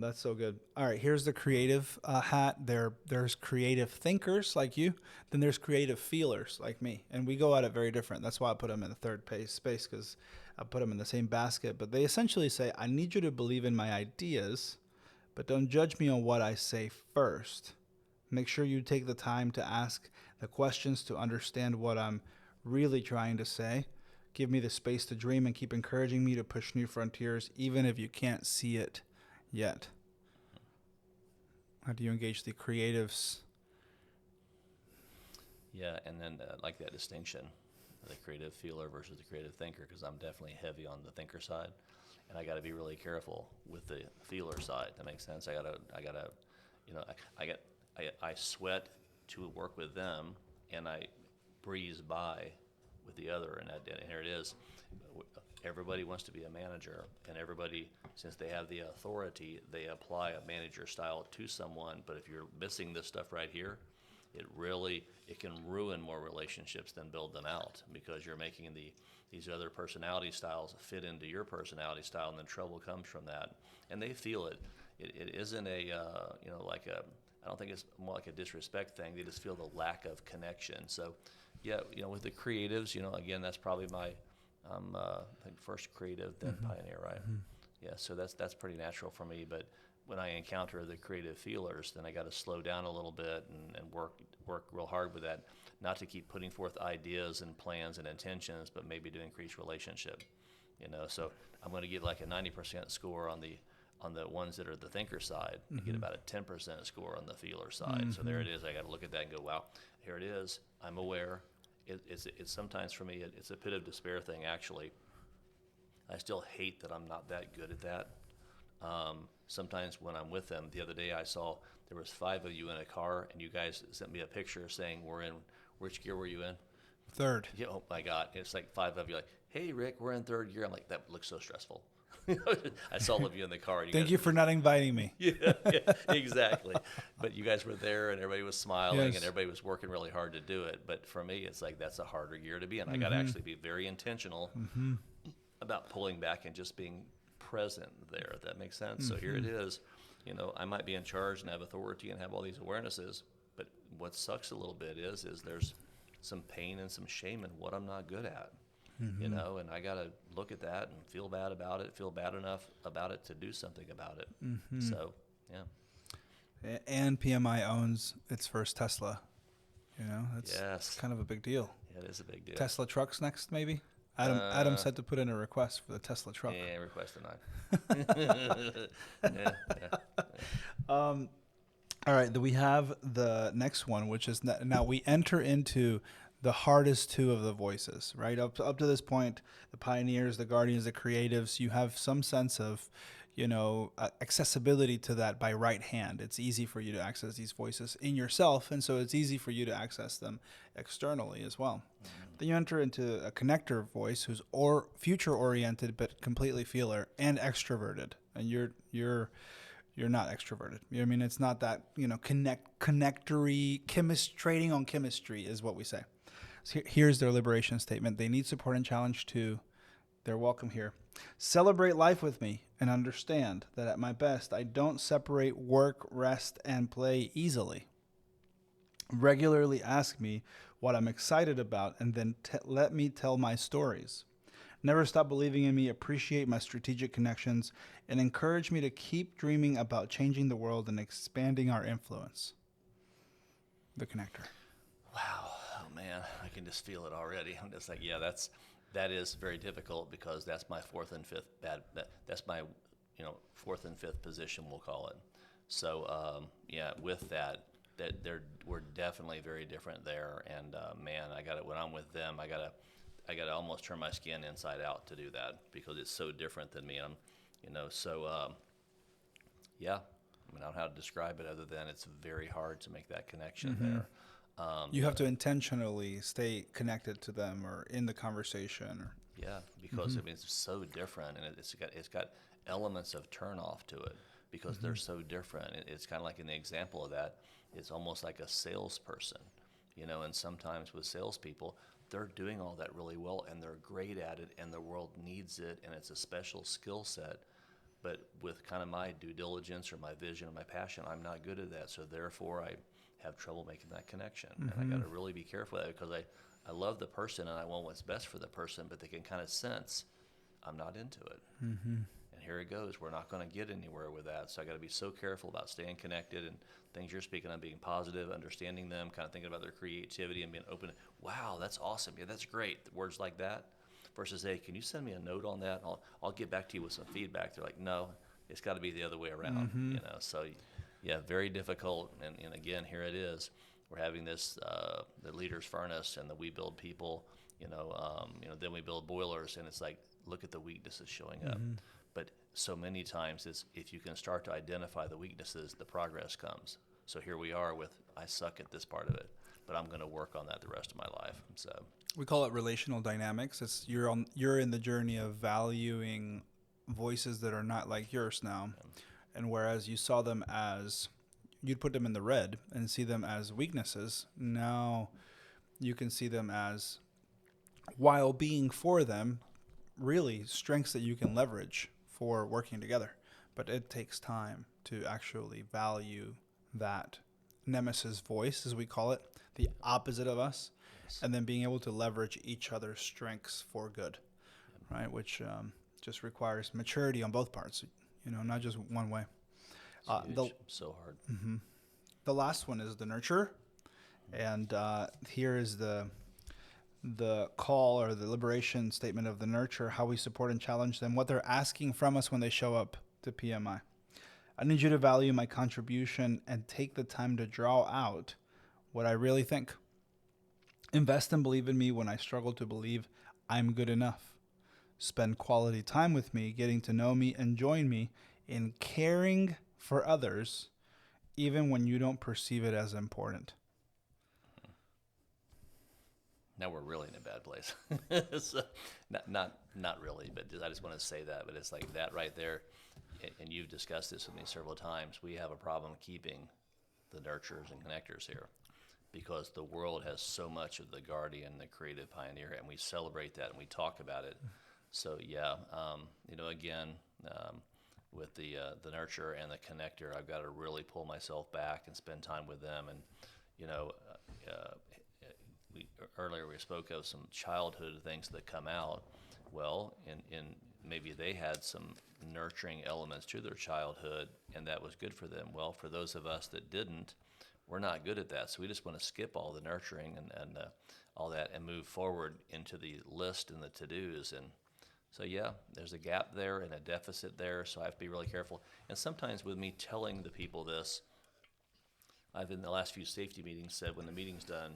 That's so good. All right, here's the creative hat. There's creative thinkers like you. Then there's creative feelers like me. And we go at it very different. That's why I put them in the third space, because I put them in the same basket. But they essentially say, I need you to believe in my ideas, but don't judge me on what I say first. Make sure you take the time to ask the questions to understand what I'm really trying to say. Give me the space to dream and keep encouraging me to push new frontiers, even if you can't see it yet. How do you engage the creatives? Yeah, and then like that distinction, the creative feeler versus the creative thinker, because I'm definitely heavy on the thinker side, and I got to be really careful with the feeler side. That makes sense. I sweat to work with them, and I breeze by with the other, and here it is. Everybody wants to be a manager, and everybody, since they have the authority, they apply a manager style to someone. But if you're missing this stuff right here, it can ruin more relationships than build them out, because you're making these other personality styles fit into your personality style, and then trouble comes from that. And they feel it. It isn't I don't think it's more like a disrespect thing. They just feel the lack of connection. So, yeah, with the creatives, again, that's probably my I think first creative, then pioneer, right? Yeah, so that's pretty natural for me. But when I encounter the creative feelers, then I got to slow down a little bit and work real hard with that, not to keep putting forth ideas and plans and intentions, but maybe to increase relationship. So I'm going to get like a 90% score on the ones that are the thinker side, and get about a 10% score on the feeler side. So there it is. I got to look at that and go, wow, here it is. I'm aware. It's sometimes for me, it's a pit of despair thing, actually. I still hate that I'm not that good at that. Sometimes when I'm with them, the other day I saw there was 5 of you in a car, and you guys sent me a picture saying which gear were you in? Third. Yeah, oh my God, it's like 5 of you. Like, hey, Rick, we're in third year. I'm like, that looks so stressful. I saw all of you in the car. And Thank guys you were for just, not inviting me. yeah, yeah, exactly. But you guys were there, and everybody was smiling, and Yes. everybody was working really hard to do it. But for me, it's like that's a harder year to be in. I got to Mm-hmm. actually be very intentional Mm-hmm. about pulling back and just being present there, if that makes sense. So here Mm-hmm. it is. I might be in charge and have authority and have all these awarenesses, but what sucks a little bit is there's some pain and some shame in what I'm not good at. Mm-hmm. And I got to look at that and feel bad about it, feel bad enough about it to do something about it. Mm-hmm. So, yeah. And PMI owns its first Tesla. That's Yes. kind of a big deal. Yeah, it is a big deal. Tesla trucks next, maybe. Adam Uh, said to put in a request for the Tesla truck. yeah, request denied. Yeah, yeah. All right, we have the next one, which is now we enter into the hardest two of the voices, right? Up to this point, the pioneers, the guardians, the creatives, you have some sense of, accessibility to that by right hand. It's easy for you to access these voices in yourself, and so it's easy for you to access them externally as well. Then you enter into a connector voice who's future oriented but completely feeler and extroverted, and you're not extroverted. I mean, it's not that, connectory, trading on chemistry is what we say. So here's their liberation statement. They need support and challenge too. They're welcome here. Celebrate life with me and understand that at my best, I don't separate work, rest, and play easily. Regularly ask me what I'm excited about and then let me tell my stories. Never stop believing in me, appreciate my strategic connections, and encourage me to keep dreaming about changing the world and expanding our influence. The connector. Wow. Oh, man. I can just feel it already. I'm just like, yeah, that is very difficult because that's my fourth and fifth that's my fourth and fifth position, we'll call it. So yeah, with that we're definitely very different there. And man, I got it when I'm with them. I gotta almost turn my skin inside out to do that because it's so different than me. And yeah, I mean, I don't know how to describe it other than it's very hard to make that connection there. You have to intentionally stay connected to them or in the conversation. Yeah, because I mean it's so different, and it's got elements of turnoff to it because they're so different. It's kind of like in the example of that, it's almost like a salesperson, And sometimes with salespeople, they're doing all that really well, and they're great at it, and the world needs it, and it's a special skill set. But with kind of my due diligence or my vision or my passion, I'm not good at that, so therefore I have trouble making that connection. And I got to really be careful with that because I love the person and I want what's best for the person, but they can kind of sense I'm not into it. And here it goes. We're not going to get anywhere with that. So I got to be so careful about staying connected and things you're speaking on, being positive, understanding them, kind of thinking about their creativity and being open. Wow, that's awesome. Yeah, that's great. Words like that versus, hey, can you send me a note on that? I'll get back to you with some feedback. They're like, no, it's got to be the other way around. So yeah, very difficult. And again, here it is. We're having this, the leaders furnace and the we build people, then we build boilers, and it's like, look at the weaknesses showing up. But so many times it's, if you can start to identify the weaknesses, the progress comes. So here we are with, I suck at this part of it, but I'm going to work on that the rest of my life. So We call it relational dynamics. It's you're in the journey of valuing voices that are not like yours now. And whereas you saw them as, you'd put them in the red and see them as weaknesses, now you can see them as, while being for them, really strengths that you can leverage for working together. But it takes time to actually value that nemesis voice, as we call it, the opposite of us, and then being able to leverage each other's strengths for good, right? Which just requires maturity on both parts, not just one way. huge, so hard. The last one is the nurture, and here is the call or the liberation statement of the nurture, how we support and challenge them, what they're asking from us when they show up to PMI. I need you to value my contribution and take the time to draw out what I really think. Invest and believe in me when I struggle to believe I'm good enough. Spend quality time with me, getting to know me, and join me in caring for others, even when you don't perceive it as important. Now we're really in a bad place. So, not really, but I just want to say that. But it's like that right there, and you've discussed this with me several times. We have a problem keeping the nurturers and connectors here because the world has so much of the guardian, the creative pioneer, and we celebrate that and we talk about it. So yeah, again, with the nurturer and the connector, I've got to really pull myself back and spend time with them. And you know, uh, earlier we spoke of some childhood things that come out. Well, in maybe they had some nurturing elements to their childhood, and that was good for them. Well, for those of us that didn't, we're not good at that. So we just want to skip all the nurturing and all that and move forward into the list and the to-dos. And so, yeah, there's a gap there and a deficit there. So I have to be really careful. And sometimes with me telling the people this, I've in the last few safety meetings said when the meeting's done,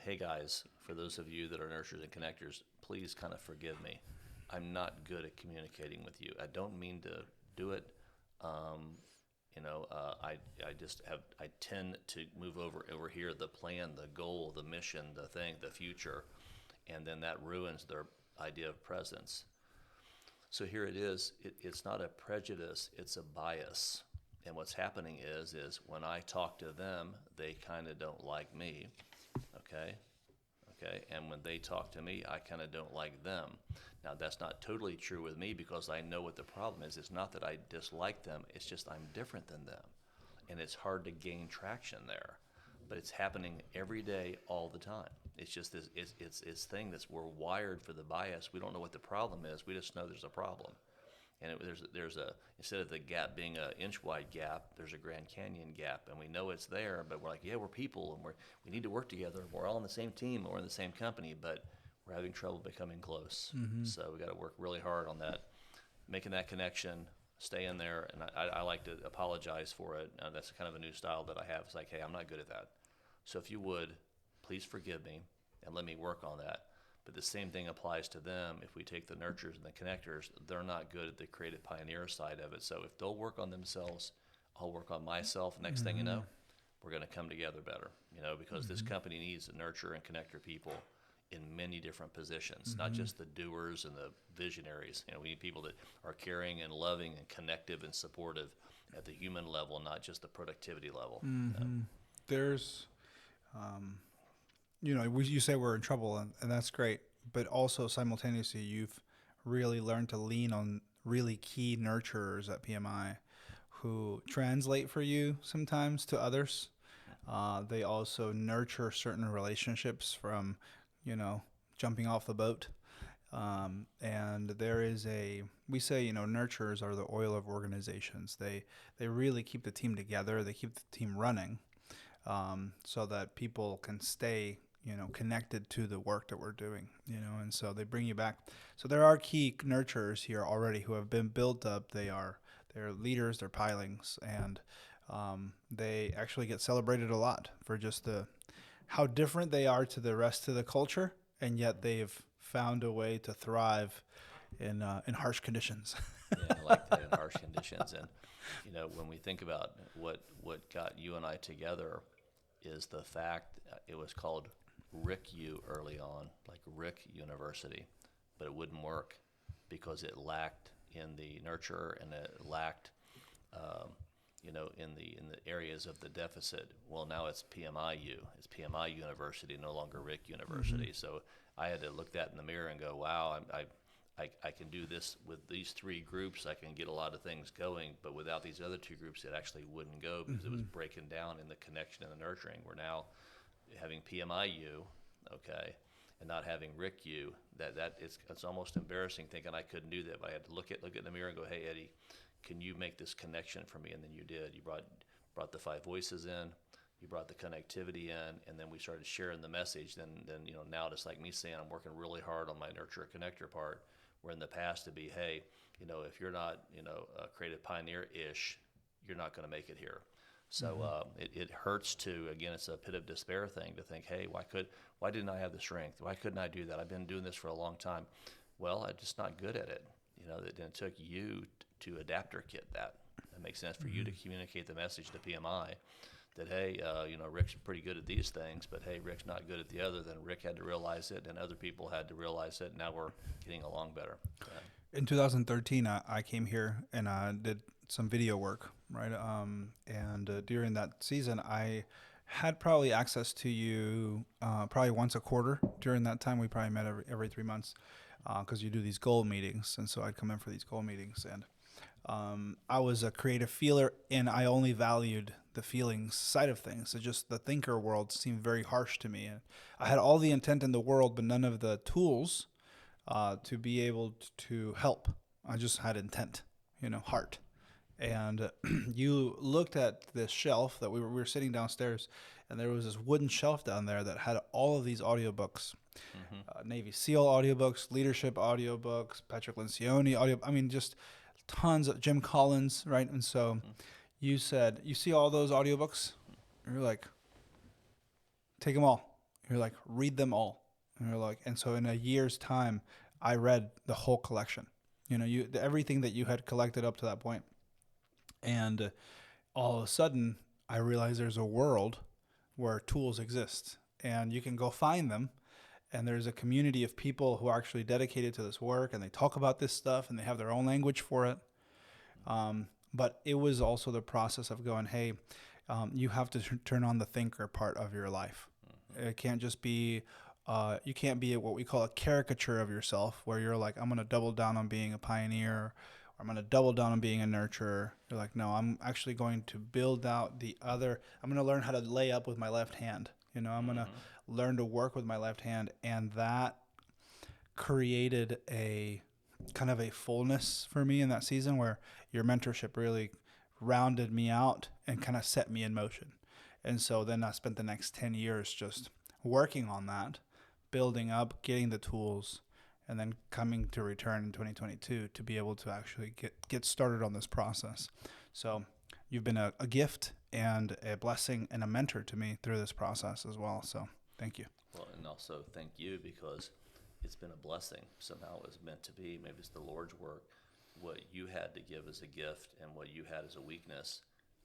hey guys, for those of you that are nurturers and connectors, please kind of forgive me. I'm not good at communicating with you. I don't mean to do it. I just I tend to move over here, the plan, the goal, the mission, the thing, the future, and then that ruins their idea of presence. So here it is. It's not a prejudice, it's a bias. And what's happening is when I talk to them, they kind of don't like me, okay? Okay, and when they talk to me, I kind of don't like them. Now, that's not totally true with me because I know what the problem is. It's not that I dislike them, it's just I'm different than them. And it's hard to gain traction there. But it's happening every day, all the time. It's just this, it's thing that's, we're wired for the bias. We don't know what the problem is, we just know there's a problem. And there's a, instead of the gap being an inch wide gap, there's a Grand Canyon gap, and we know it's there. But we're like, yeah, we're people, and we need to work together. We're all on the same team, or in the same company, but we're having trouble becoming close. So we got to work really hard on that, making that connection, stay in there. And I like to apologize for it. That's kind of a new style that I have. It's like, hey, I'm not good at that. So if you would, please forgive me and let me work on that. But the same thing applies to them. If we take the nurturers and the connectors, they're not good at the creative pioneer side of it. So if they'll work on themselves, I'll work on myself. Next thing you know, we're going to come together better, because this company needs a nurture and connector people in many different positions, not just the doers and the visionaries. We need people that are caring and loving and connective and supportive at the human level, not just the productivity level. There's, you say we're in trouble, and that's great. But also simultaneously, you've really learned to lean on really key nurturers at PMI who translate for you sometimes to others. They also nurture certain relationships from, jumping off the boat. And there is we say, nurturers are the oil of organizations. They really keep the team together. They keep the team running, so that people can stay, connected to the work that we're doing, and so they bring you back. So there are key nurturers here already who have been built up. They're leaders, they're pilings, and they actually get celebrated a lot for just how different they are to the rest of the culture, and yet they've found a way to thrive in harsh conditions. Yeah, I like that, in harsh conditions. And when we think about what got you and I together is the fact it was called RICU early on, like Rick University, but it wouldn't work because it lacked in the nurture and it lacked, in the areas of the deficit. Well, now it's PMIU. It's PMI University, no longer Rick University. So I had to look that in the mirror and go, wow, I can do this with these three groups. I can get a lot of things going, but without these other two groups, it actually wouldn't go because it was breaking down in the connection and the nurturing. We're now having PMIU, okay, and not having RICU. It's almost embarrassing thinking I couldn't do that, but I had to look in the mirror and go, hey, Eddie, can you make this connection for me? And then you did. You brought the five voices in. You brought the connectivity in, and then we started sharing the message. Then now just like me saying, I'm working really hard on my nurture connector part. Where in the past to be, hey, if you're not, a creative pioneer-ish, you're not going to make it here. So it hurts again, it's a pit of despair thing to think, hey, why didn't I have the strength? Why couldn't I do that? I've been doing this for a long time. Well, I'm just not good at it. It took you to adapter kit that. It makes sense for you to communicate the message to PMI that, hey, Rick's pretty good at these things, but hey, Rick's not good at the other. Then Rick had to realize it, and other people had to realize it. And now we're getting along better. In 2013, I came here and I did some video work, right? And during that season, I had probably access to you probably once a quarter. During that time, we probably met every 3 months because you do these goal meetings. And so I'd come in for these goal meetings. And I was a creative feeler, and I only valued the feelings side of things. So just the thinker world seemed very harsh to me. And I had all the intent in the world, but none of the tools to be able to help. I just had intent, heart. And you looked at this shelf that we were sitting downstairs, and there was this wooden shelf down there that had all of these audiobooks, Navy SEAL audiobooks, leadership audiobooks, Patrick Lencioni audio. I mean, just tons of Jim Collins, right? And so you said, you see all those audiobooks? You're like, take them all. You're like, read them all. And you're like, and so in a year's time, I read the whole collection. Everything that you had collected up to that point. And all of a sudden, I realized there's a world where tools exist, and you can go find them. And there's a community of people who are actually dedicated to this work, and they talk about this stuff, and they have their own language for it. But it was also the process of going, hey, you have to turn on the thinker part of your life. It can't just be, you can't be what we call a caricature of yourself, where you're like, I'm going to double down on being a pioneer, or I'm going to double down on being a nurturer. You're like, no, I'm actually going to build out the other. I'm going to learn how to lay up with my left hand. I'm going to learn to work with my left hand. And that created a kind of a fullness for me in that season, where your mentorship really rounded me out and kind of set me in motion. And so then I spent the next 10 years just working on that, building up, getting the tools, and then coming to return in 2022 to be able to actually get started on this process. So you've been a gift and a blessing and a mentor to me through this process as well. So thank you. Well, and also thank you, because it's been a blessing. Somehow it was meant to be. Maybe it's the Lord's work. What you had to give as a gift and what you had as a weakness,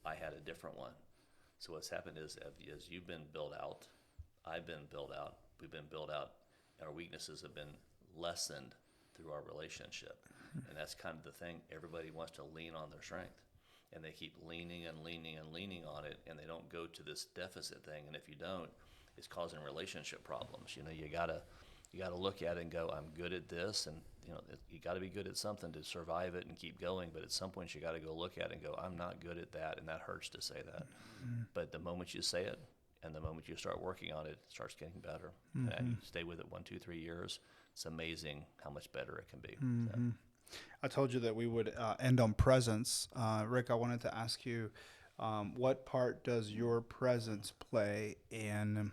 I had a different one. So what's happened is, as you've been built out, I've been built out, we've been built out, and our weaknesses have been lessened through our relationship. And that's kind of the thing. Everybody wants to lean on their strength, and they keep leaning and leaning and leaning on it, and they don't go to this deficit thing. And if you don't, it's causing relationship problems. You gotta look at it and go, I'm good at this, and you got to be good at something to survive it and keep going. But at some point, you got to go look at it and go, I'm not good at that, and that hurts to say that. But the moment you say it, and the moment you start working on it, it starts getting better. And you stay with it 1, 2, 3 years. It's amazing how much better it can be. So. I told you that we would end on presence. Rick, I wanted to ask you, what part does your presence play in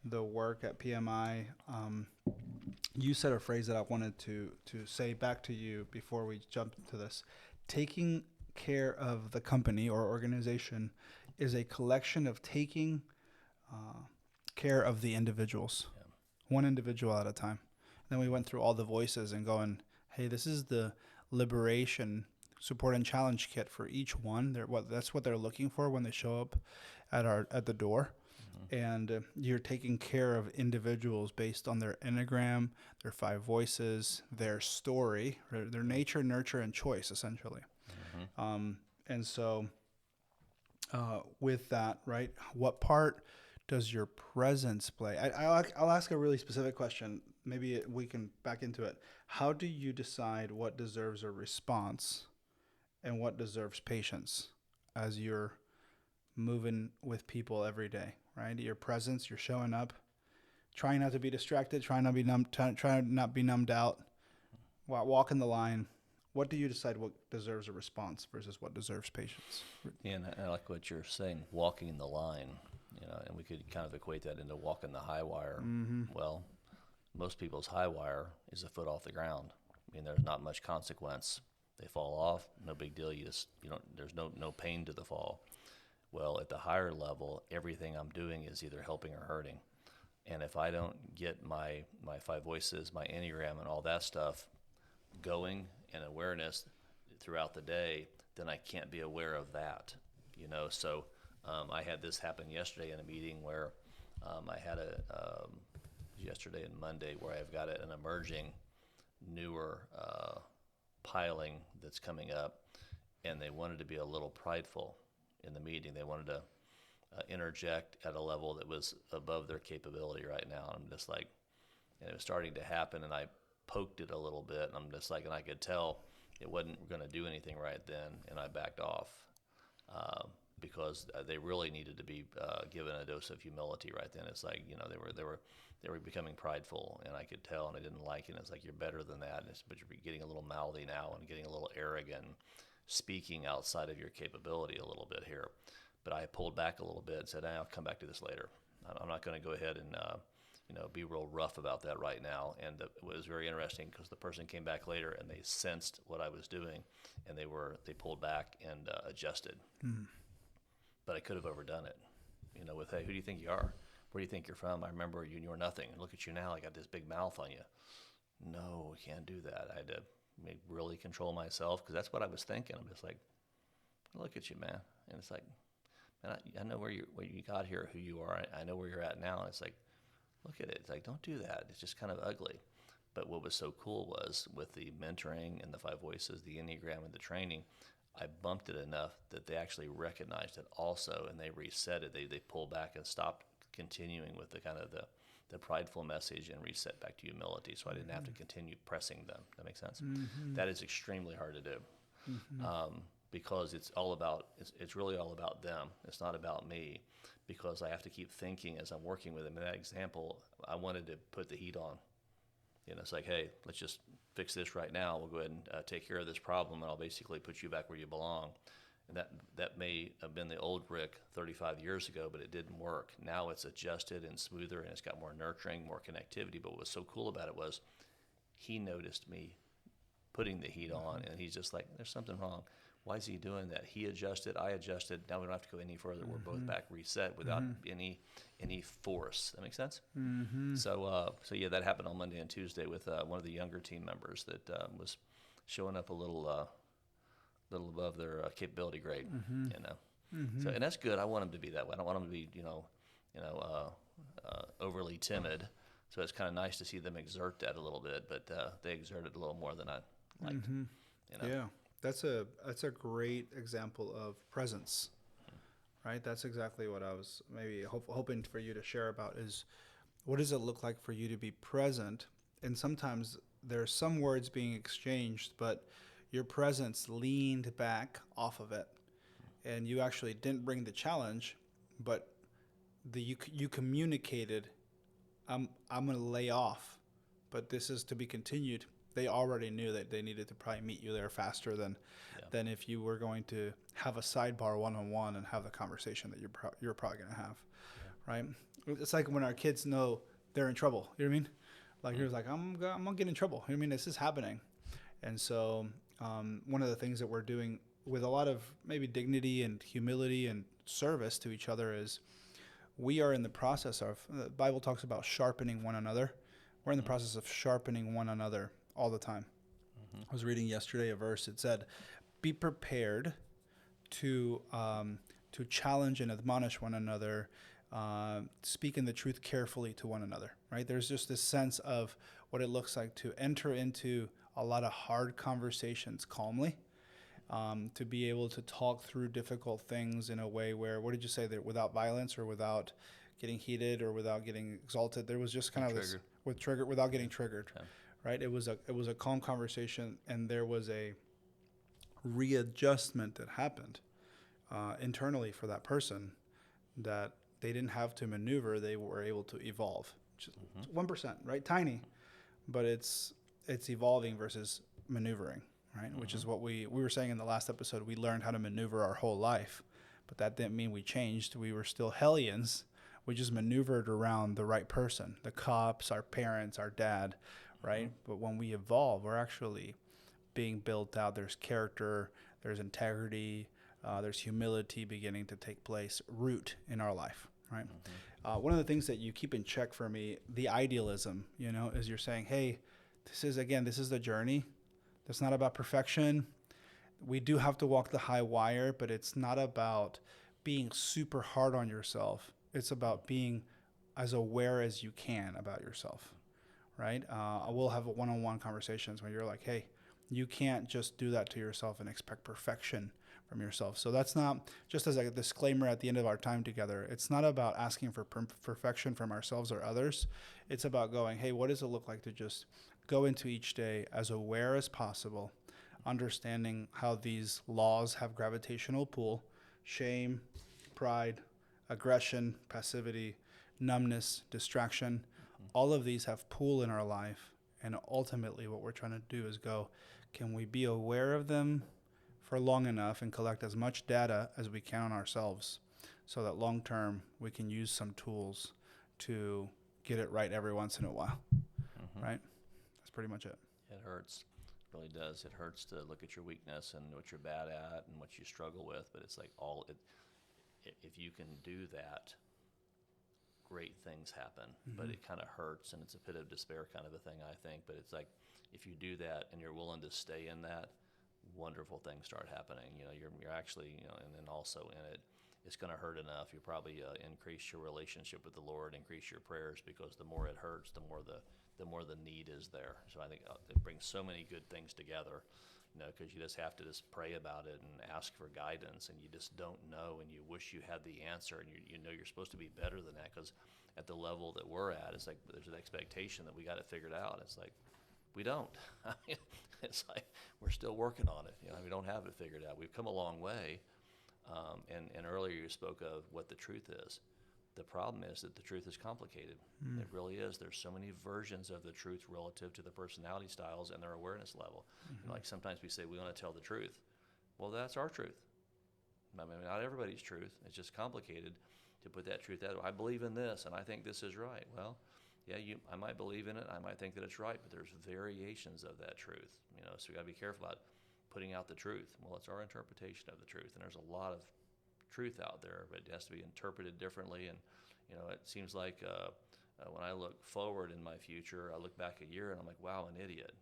the work at PMI? You said a phrase that I wanted to say back to you before we jump into this. Taking care of the company or organization is a collection of taking care of the individuals, one individual at a time. Then we went through all the voices and going, hey, this is the liberation support and challenge kit for each one. That's what they're looking for when they show up at the door. And you're taking care of individuals based on their Enneagram, their 5 voices, their story, their nature, nurture, and choice, essentially. And so with that, right, what part does your presence play? I'll ask a really specific question. Maybe we can back into it. How do you decide what deserves a response and what deserves patience as you're moving with people every day, right? Your presence, you're showing up, trying not to be distracted, trying not to be numbed out, walking the line. What do you decide what deserves a response versus what deserves patience? Yeah, and I like what you're saying, walking the line, and we could kind of equate that into walking the high wire. Well, most people's high wire is a foot off the ground. I mean, there's not much consequence. They fall off, no big deal. There's no pain to the fall. Well, at the higher level, everything I'm doing is either helping or hurting. And if I don't get my 5 voices, my Enneagram, and all that stuff going and awareness throughout the day, then I can't be aware of that. So I had this happen yesterday in a meeting where I had yesterday and Monday where I've got an emerging newer piling that's coming up, and they wanted to be a little prideful in the meeting. They wanted to interject at a level that was above their capability right now. I'm just like, and it was starting to happen, and I poked it a little bit, and I'm just like, and I could tell it wasn't going to do anything right then, and I backed off because they really needed to be given a dose of humility right then. It's like, they were becoming prideful, and I could tell, and I didn't like it. And it's like, you're better than that, but you're getting a little mouthy now and getting a little arrogant, speaking outside of your capability a little bit here. But I pulled back a little bit and said, I'll come back to this later. I'm not going to go ahead and be real rough about that right now. And it was very interesting because the person came back later and they sensed what I was doing, and they pulled back and adjusted. But I could have overdone it, with, hey, who do you think you are? Where do you think you're from? I remember you were nothing. Look at you now. I got this big mouth on you. No, I can't do that. I had to really control myself because that's what I was thinking. I'm just like, look at you, man. And it's like, man, I know where you got here, who you are. I know where you're at now. And it's like, look at it. It's like, don't do that. It's just kind of ugly. But what was so cool was with the mentoring and the 5 voices, the Enneagram and the training, I bumped it enough that they actually recognized it also, and they reset it. They pulled back and stopped continuing with the kind of the prideful message and reset back to humility. So I didn't have to continue pressing them. That makes sense? That is extremely hard to do. Because it's really all about them. It's not about me, because I have to keep thinking as I'm working with them. In that example, I wanted to put the heat on. It's like, hey, let's just fix this right now. We'll go ahead and take care of this problem, and I'll basically put you back where you belong. And that may have been the old Rick 35 years ago, but it didn't work. Now it's adjusted and smoother, and it's got more nurturing, more connectivity. But what was so cool about it was he noticed me putting the heat on, and he's just like, there's something wrong. Why is he doing that? He adjusted, I adjusted. Now we don't have to go any further. We're both back reset without any force. That makes sense? So yeah, that happened on Monday and Tuesday with one of the younger team members that was showing up a little above their capability grade. So, and that's good. I want them to be that way. I don't want them to be overly timid. So it's kind of nice to see them exert that a little bit, but they exerted a little more than I liked. Yeah. That's a great example of presence, right? That's exactly what I was maybe hoping for you to share about is what does it look like for you to be present? And sometimes there's some words being exchanged, but your presence leaned back off of it, and you actually didn't bring the challenge, but you communicated, I'm going to lay off, but this is to be continued. They already knew that they needed to probably meet you there faster than if you were going to have a sidebar one-on-one and have the conversation that you're probably going to have, right? It's like when our kids know they're in trouble. You know what I mean? Like you're like, I'm gonna get in trouble. You know what I mean? This is happening, and so one of the things that we're doing with a lot of maybe dignity and humility and service to each other is we are in the process of, the Bible talks about sharpening one another. We're in the process of sharpening one another all the time. I was reading yesterday a verse. It said, be prepared to challenge and admonish one another, speaking the truth carefully to one another, right? There's just this sense of what it looks like to enter into a lot of hard conversations calmly, to be able to talk through difficult things in a way where, what did you say, that without violence or without getting heated or without getting exalted? There was just kind of this, without getting triggered, right? It was a calm conversation, and there was a readjustment that happened internally for that person that they didn't have to maneuver. They were able to evolve. Just 1%, right? Tiny, but it's evolving versus maneuvering, right? Which is what we were saying in the last episode. We learned how to maneuver our whole life, but that didn't mean we changed. We were still hellions. We just maneuvered around the right person, the cops, our parents, our dad, right? But when we evolve, we're actually being built out. There's character, there's integrity, there's humility beginning to take place, root in our life, right? One of the things that you keep in check for me, the idealism, is you're saying, hey, this is the journey. That's not about perfection. We do have to walk the high wire, but it's not about being super hard on yourself. It's about being as aware as you can about yourself, right? I will have one-on-one conversations where you're like, hey, you can't just do that to yourself and expect perfection from yourself. So that's not, just as a disclaimer at the end of our time together, it's not about asking for perfection from ourselves or others. It's about going, hey, what does it look like to just go into each day as aware as possible, understanding how these laws have gravitational pull, shame, pride, aggression, passivity, numbness, distraction. All of these have pull in our life. And ultimately, what we're trying to do is go, can we be aware of them for long enough and collect as much data as we can on ourselves so that long term we can use some tools to get it right every once in a while, right? That's pretty much it. It hurts. It really does. It hurts to look at your weakness and what you're bad at and what you struggle with, but it's like if you can do that, great things happen. But it kind of hurts, and it's a pit of despair kind of a thing, I think. But it's like, if you do that and you're willing to stay in that, wonderful things start happening. You're actually, and then also in it, it's going to hurt enough. You probably increase your relationship with the Lord, increase your prayers, because the more it hurts, the more the need is there. So I think it brings so many good things together, because you just have to just pray about it and ask for guidance, and you just don't know, and you wish you had the answer, and you're supposed to be better than that, because at the level that we're at, it's like there's an expectation that we got it figured out. It's like, we don't. I mean, it's like we're still working on it. We don't have it figured out. We've come a long way. And earlier you spoke of what the truth is. The problem is that the truth is complicated. It really is. There's so many versions of the truth relative to the personality styles and their awareness level. Like sometimes we say we want to tell the truth. Well, that's our truth. I mean, not everybody's truth. It's just complicated to put that truth out. I believe in this, and I think this is right. Well, yeah, I might believe in it. I might think that it's right, but there's variations of that truth. So we got to be careful about putting out the truth. Well, it's our interpretation of the truth, and there's a lot of truth out there, but it has to be interpreted differently. And it seems like when I look forward in my future, I look back a year and I'm like, wow, an idiot.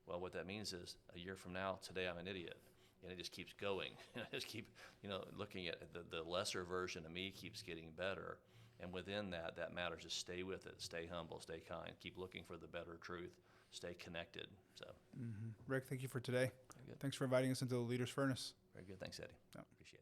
Well, what that means is a year from now, today I'm an idiot. And it just keeps going. I just keep, looking at the lesser version of me keeps getting better. And within that matters. Just stay with it, stay humble, stay kind, keep looking for the better truth, stay connected. So, Rick, thank you for today. Thanks for inviting us into the Leader's Furnace. Very good. Thanks, Eddie. Yeah. Appreciate it.